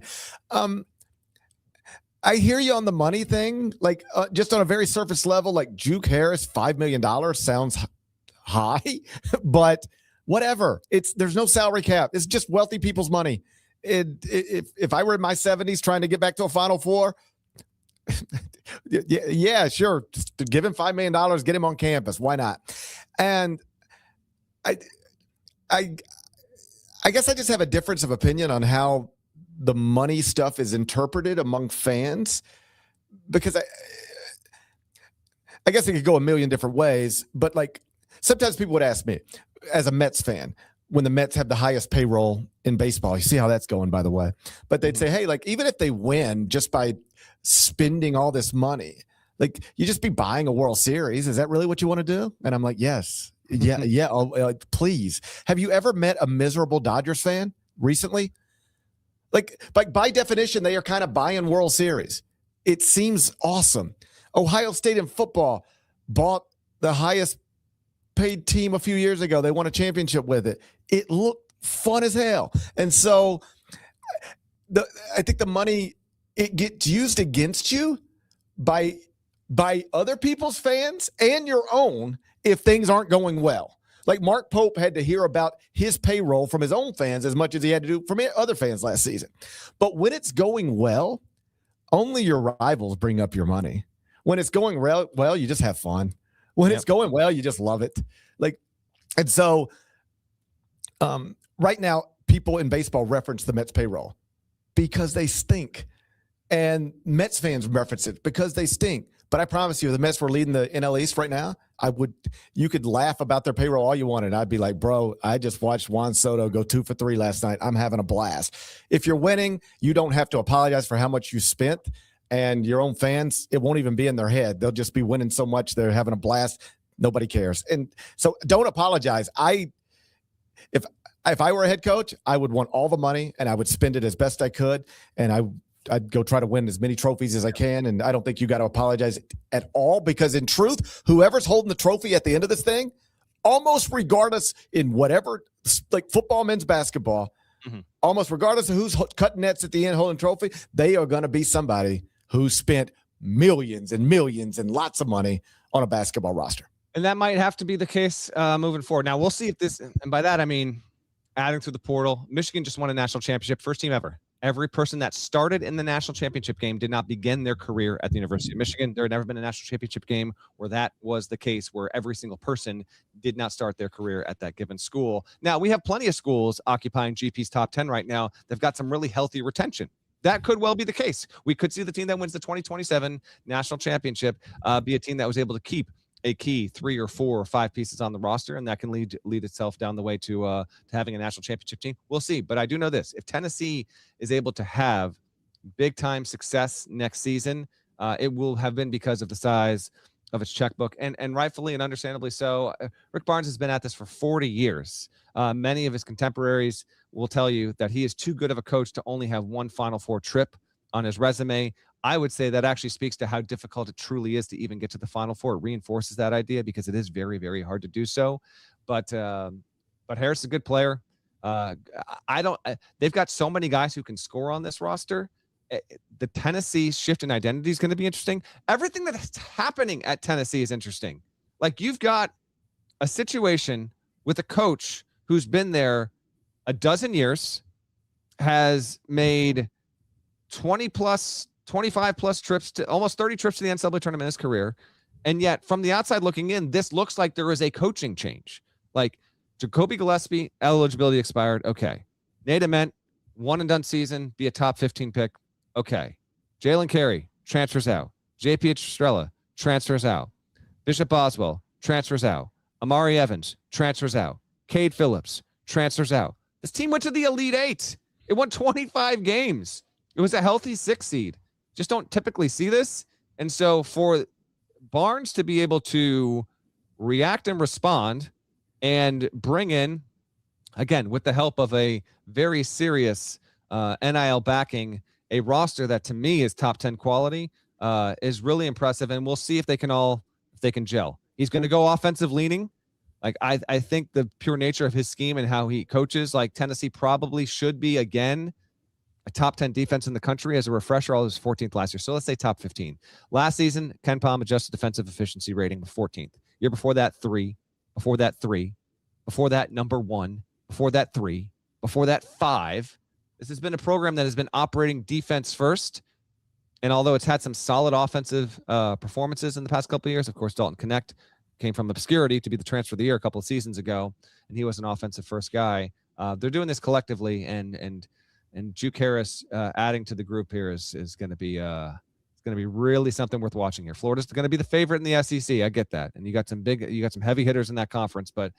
I hear you on the money thing, like just on a very surface level, like Juke Harris, $5 million sounds high, but whatever. There's no salary cap. It's just wealthy people's money. If I were in my 70s trying to get back to a Final Four, yeah, sure. Just give him $5 million, get him on campus. Why not? And I guess I just have a difference of opinion on how the money stuff is interpreted among fans, because I guess it could go a million different ways, but like sometimes people would ask me as a Mets fan, when the Mets have the highest payroll in baseball, you see how that's going, by the way, but they'd say, hey, like even if they win just by spending all this money, like you just be buying a World Series. Is that really what you want to do? And I'm like, yes. Yeah. Please. Have you ever met a miserable Dodgers fan recently? Like by definition, they are kind of buying World Series. It seems awesome. Ohio State in football bought the highest paid team a few years ago. They won a championship with it. It looked fun as hell. And so I think the money it gets used against you by other people's fans and your own if things aren't going well. Like Mark Pope had to hear about his payroll from his own fans as much as he had to do from other fans last season. But when it's going well, only your rivals bring up your money. When it's going well, you just have fun. When it's going well, you just love it. And so right now, people in baseball reference the Mets payroll because they stink. And Mets fans reference it because they stink. But I promise you, the Mets were leading the NL East right now. You could laugh about their payroll all you wanted. I'd be like, bro, I just watched Juan Soto go 2 for 3 last night. I'm having a blast. If you're winning, you don't have to apologize for how much you spent. And your own fans, it won't even be in their head. They'll just be winning so much. They're having a blast. Nobody cares. And so don't apologize. If I were a head coach, I would want all the money and I would spend it as best I could. And I'd go try to win as many trophies as I can. And I don't think you got to apologize at all because in truth, whoever's holding the trophy at the end of this thing, almost regardless in whatever, like football, men's basketball, almost regardless of who's cutting nets at the end holding trophy, they are going to be somebody who spent millions and millions and lots of money on a basketball roster. And that might have to be the case moving forward. Now we'll see if this, and by that, I mean, adding through the portal, Michigan just won a national championship, first team ever. Every person that started in the national championship game did not begin their career at the University of Michigan. There had never been a national championship game where that was the case, where every single person did not start their career at that given school. Now, we have plenty of schools occupying GP's top 10 right now. They've got some really healthy retention. That could well be the case. We could see the team that wins the 2027 national championship be a team that was able to keep a key 3 or 4 or 5 pieces on the roster, and that can lead itself down the way to having a national championship team. We'll see. But I do know this. If Tennessee is able to have big-time success next season, it will have been because of the size of its checkbook, and rightfully and understandably so. Rick Barnes has been at this for 40 years. Many of his contemporaries will tell you that he is too good of a coach to only have one Final Four trip on his resume. I would say that actually speaks to how difficult it truly is to even get to the Final Four. It reinforces that idea because it is very, very hard to do so. But Harris is a good player. They've got so many guys who can score on this roster. The Tennessee shift in identity is going to be interesting. Everything that's happening at Tennessee is interesting. Like, you've got a situation with a coach who's been there a dozen years, has made 25 plus trips to almost 30 trips to the NCAA tournament in his career. And yet from the outside looking in, this looks like there is a coaching change. Like, Jacoby Gillespie, eligibility expired. Okay. Nate Ament, one and done season, be a top 15 pick. Okay. Jalen Carey transfers out. JP Estrella transfers out. Bishop Boswell transfers out. Amari Evans transfers out. Cade Phillips transfers out. This team went to the Elite Eight. It won 25 games. It was a healthy 6 seed. Just don't typically see this. And so for Barnes to be able to react and respond and bring in, again, with the help of a very serious NIL backing, a roster that to me is top 10 quality, is really impressive. And we'll see if they can gel. He's going to go offensive leaning. Like, I think the pure nature of his scheme and how he coaches, like, Tennessee probably should be, again, a top 10 defense in the country. As a refresher, all was 14th last year. So let's say top 15. Last season, Ken Palm adjusted defensive efficiency rating with 14th. Year before that, 3. Before that, 3. Before that, number 1. Before that, 3. Before that, 5. This has been a program that has been operating defense first. And although it's had some solid offensive performances in the past couple of years, of course, Dalton Connect came from obscurity to be the transfer of the year a couple of seasons ago, and he was an offensive first guy. They're doing this collectively, and Juke Harris adding to the group here is going to be it's going to be really something worth watching here. Florida's going to be the favorite in the SEC. I get that, and you got some heavy hitters in that conference, but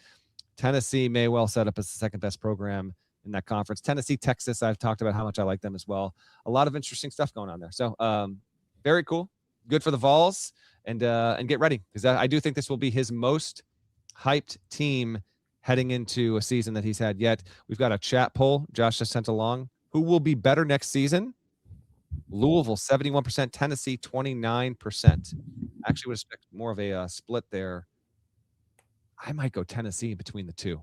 Tennessee may well set up as the second best program in that conference. Tennessee, Texas, I've talked about how much I like them as well. A lot of interesting stuff going on there. So very cool. Good for the Vols, and get ready, because I do think this will be his most hyped team heading into a season that he's had yet. We've got a chat poll Josh just sent along. Who will be better next season? Louisville, 71%. Tennessee, 29%. Actually would expect more of a split there. I might go Tennessee between the two,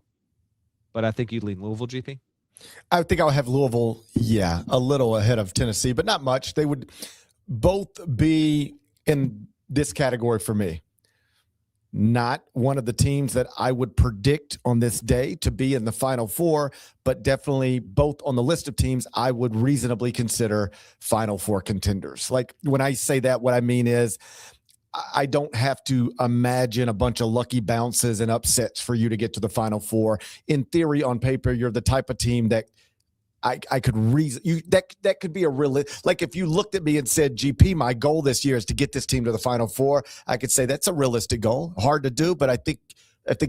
but I think you'd lean Louisville, GP. I think I'll have Louisville, a little ahead of Tennessee, but not much. They would both be in this category for me. Not one of the teams that I would predict on this day to be in the Final Four, but definitely both on the list of teams I would reasonably consider Final Four contenders. Like when I say that, what I mean is I don't have to imagine a bunch of lucky bounces and upsets for you to get to the Final Four. In theory, on paper, you're the type of team that I could reason you that could be a real, like if you looked at me and said, GP, my goal this year is to get this team to the Final Four, I could say that's a realistic goal. Hard to do, but I think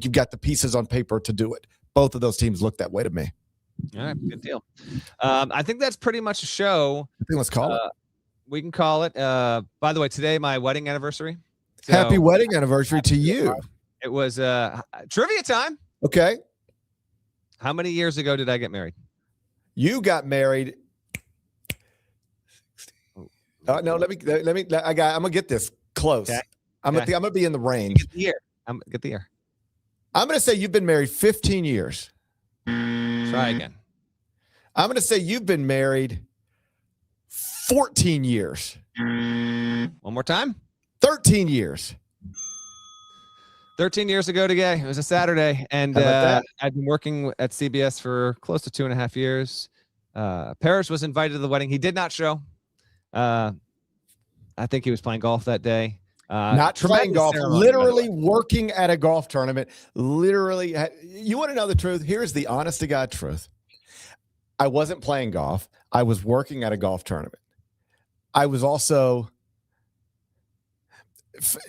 you've got the pieces on paper to do it. Both of those teams look that way to me. All right, good deal. I think that's pretty much a show. I think let's call it. We can call it. By the way, today my wedding anniversary. So, happy wedding anniversary to you. It was trivia time. Okay. How many years ago did I get married? You got married. No, let me. I'm gonna get this close. Okay. I'm gonna be in the range. Get the year. Get the year. I'm gonna say you've been married 15 years. Try again. I'm gonna say you've been married 14 years. One more time. 13 years. 13 years ago today. It was a Saturday, and I've been working at CBS for close to 2.5 years. Parrish was invited to the wedding. He did not show. I think he was playing golf that day. Not playing golf, literally working at a golf tournament. Literally, you want to know the truth? Here's the honest to God truth. I wasn't playing golf. I was working at a golf tournament. I was also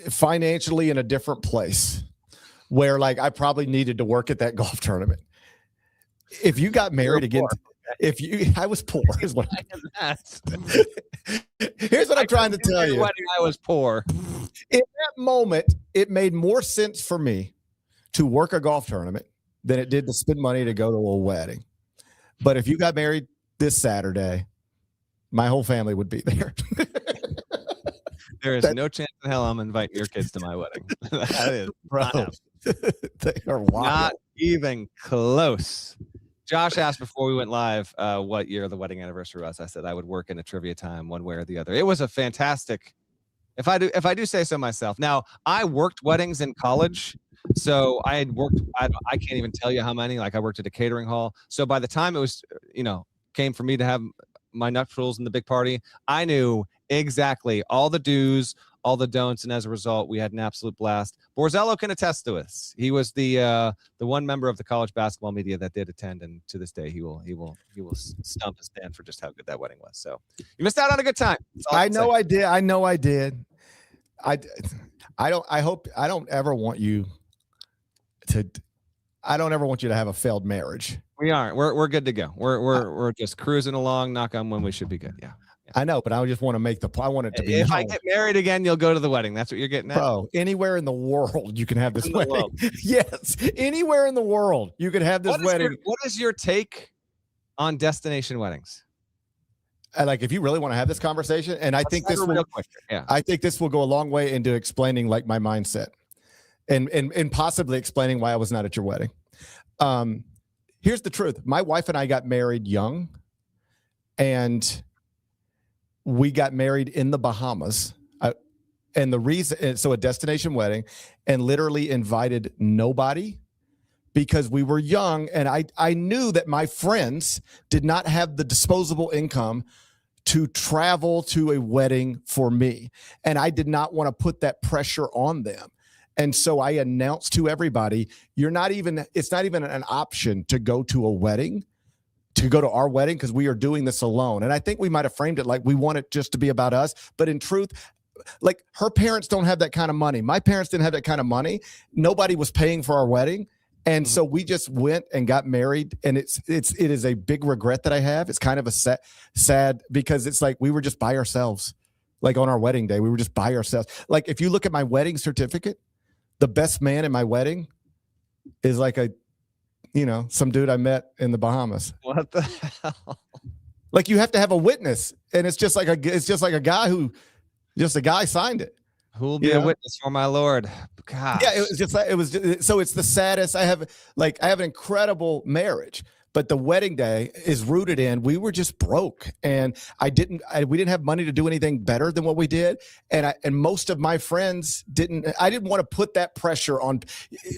financially in a different place where like I probably needed to work at that golf tournament. If you got married again, I was poor is what here's what I'm trying to tell you. I was poor. In that moment, it made more sense for me to work a golf tournament than it did to spend money to go to a wedding. But if you got married this Saturday, my whole family would be there. There is no chance in hell I'm inviting your kids to my wedding. That is, bro. They are wild. Not even close. Josh asked before we went live what year the wedding anniversary was. I said I would work in a trivia time one way or the other. It was a fantastic. If I do say so myself. Now I worked weddings in college, so I had worked. I can't even tell you how many. Like I worked at a catering hall. So by the time it was, came for me to have my nuptials and the big party, I knew exactly all the do's, all the don'ts, and as a result, we had an absolute blast. Borzello can attest to this. He was the one member of the college basketball media that did attend, and to this day, he will stump and stand for just how good that wedding was. So you missed out on a good time. I know I did. I don't ever want you to have a failed marriage. We aren't. We're good to go. We're just cruising along. Knock on wood, we should be good. Yeah. I know, but I just want to I want it to be. If I get married again, you'll go to the wedding. That's what you're getting at. Bro, anywhere in the world you can have this wedding. Yes, anywhere in the world you can have this wedding. What is your take on destination weddings? Like, if you really want to have this conversation, and I think this will go a long way into explaining like my mindset, and possibly explaining why I was not at your wedding. Here's the truth: my wife and I got married young, and we got married in the Bahamas, and the reason, so a destination wedding, and literally invited nobody because we were young, and I knew that my friends did not have the disposable income to travel to a wedding for me, and I did not want to put that pressure on them. And so I announced to everybody, it's not even an option to go to a wedding, to go to our wedding, because we are doing this alone. And I think we might have framed it like we want it just to be about us. But in truth, like, her parents don't have that kind of money. My parents didn't have that kind of money. Nobody was paying for our wedding. And so we just went and got married. And it is a big regret that I have. It's kind of a sad because it's like we were just by ourselves. Like on our wedding day, we were just by ourselves. Like if you look at my wedding certificate, the best man in my wedding is like some dude I met in the Bahamas. What the hell? Like you have to have a witness, and it's just like a guy signed it. Who will be a witness for my Lord? Gosh. Yeah, so it's the saddest. I have an incredible marriage, But the wedding day is rooted in we were just broke, and we didn't have money to do anything better than what we did, and most of my friends didn't. I didn't want to put that pressure on.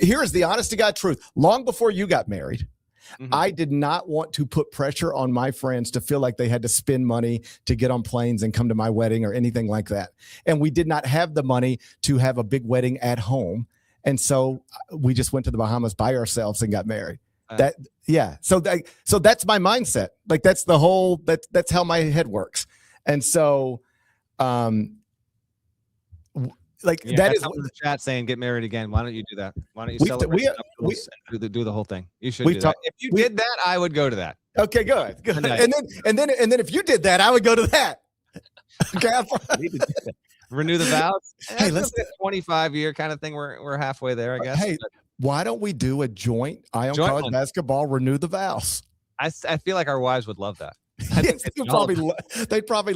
Here is the honest to God truth. Long before you got married, I did not want to put pressure on my friends to feel like they had to spend money to get on planes and come to my wedding or anything like that. And we did not have the money to have a big wedding at home. And so we just went to the Bahamas by ourselves and got married. So that's my mindset. Like that's how my head works. And so, that is the chat saying get married again. Why don't you do that? Why don't you celebrate and do the whole thing? You should do that. If you did that, I would go to that. Okay, good. And then if you did that, I would go to that. Okay. Renew the vows. Hey, let's do a 25-year kind of thing. We're halfway there, I guess. Hey, why don't we do a joint Ion College basketball renew the vows? I feel like our wives would love that. Yes, they'd probably love that. They'd probably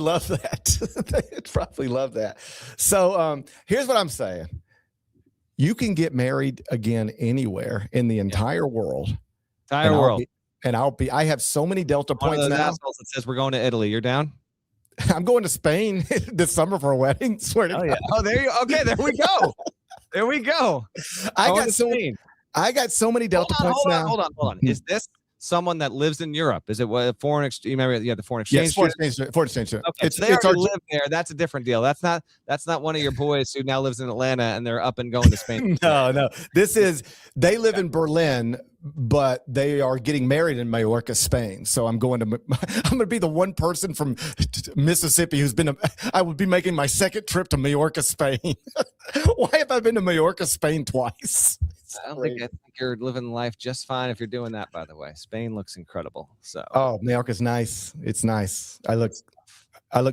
love that. So here's what I'm saying. You can get married again anywhere in the entire world. I have so many Delta points now. Assholes that says we're going to Italy. You're down? I'm going to Spain this summer for a wedding. Swear to God. Yeah. Oh, there you okay, there we go. There we go. I got so many Delta points now. Hold on. Is this someone that lives in Europe? Is it what foreign exchange? You remember the foreign exchange? Yes, foreign exchange. Okay, so they already live there. That's a different deal. That's not one of your boys who now lives in Atlanta and they're up and going to Spain. No. They live in Berlin, but they are getting married in Mallorca, Spain. So I'm going to be the one person from Mississippi I would be making my second trip to Mallorca, Spain. Why have I been to Mallorca, Spain twice? I think you're living life just fine if you're doing that, by the way. Spain looks incredible. So Mallorca's nice. It's nice. I look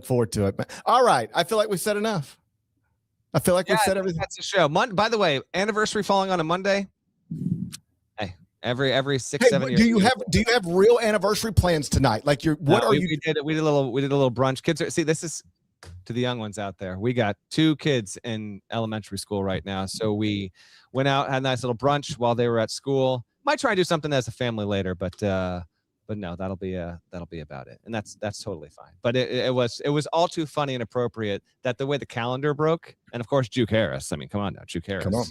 forward to it. All right. I feel like we've said enough. I feel like we've said everything. That's the show. By the way, anniversary falling on a Monday. Hey, every 6-7 years. Do you have real anniversary plans tonight? Like we did a little brunch. Kids this is to the young ones out there. We got 2 kids in elementary school right now. So we went out, had a nice little brunch while they were at school. Might try and do something as a family later, but no, that'll be about it. And that's totally fine. But it was all too funny and appropriate that the way the calendar broke, and of course Juke Harris. I mean, come on now, Juke Harris. Come on.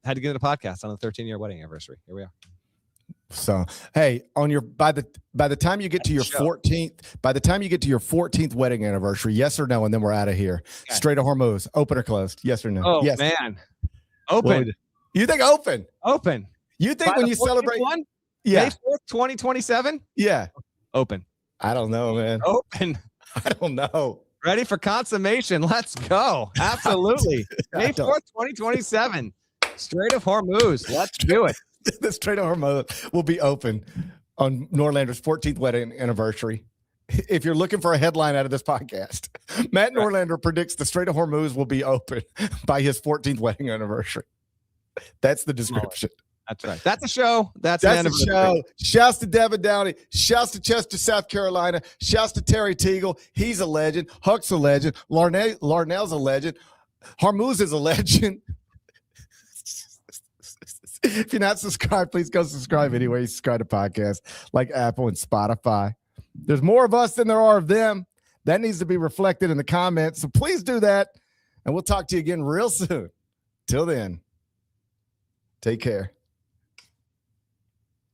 Had to get a podcast on the 13-year wedding anniversary. Here we are. So, hey, by the time you get to your 14th wedding anniversary, yes or no, and then we're out of here. Okay. Strait of Hormuz, open or closed? Yes or no? Oh yes. Man, open. You think open? Open. You think when you celebrate one? Yeah. May 4th, 2027? Yeah. Open. I don't know, man. Open. I don't know. Ready for consummation. Let's go. Absolutely. May 4th, 2027. Strait of Hormuz. Let's do it. The Strait of Hormuz will be open on Norlander's 14th wedding anniversary. If you're looking for a headline out of this podcast, Matt Norlander predicts the Strait of Hormuz will be open by his 14th wedding anniversary. That's the description. That's right. That's a show. That's a show. Shouts to Devin Downey. Shouts to Chester, South Carolina. Shouts to Terry Teagle. He's a legend. Huck's a legend. Larnell's a legend. Hormuz is a legend. If you're not subscribed, please go subscribe anywhere you subscribe to podcasts like Apple and Spotify. There's more of us than there are of them. That needs to be reflected in the comments. So please do that. And we'll talk to you again real soon. Till then, take care.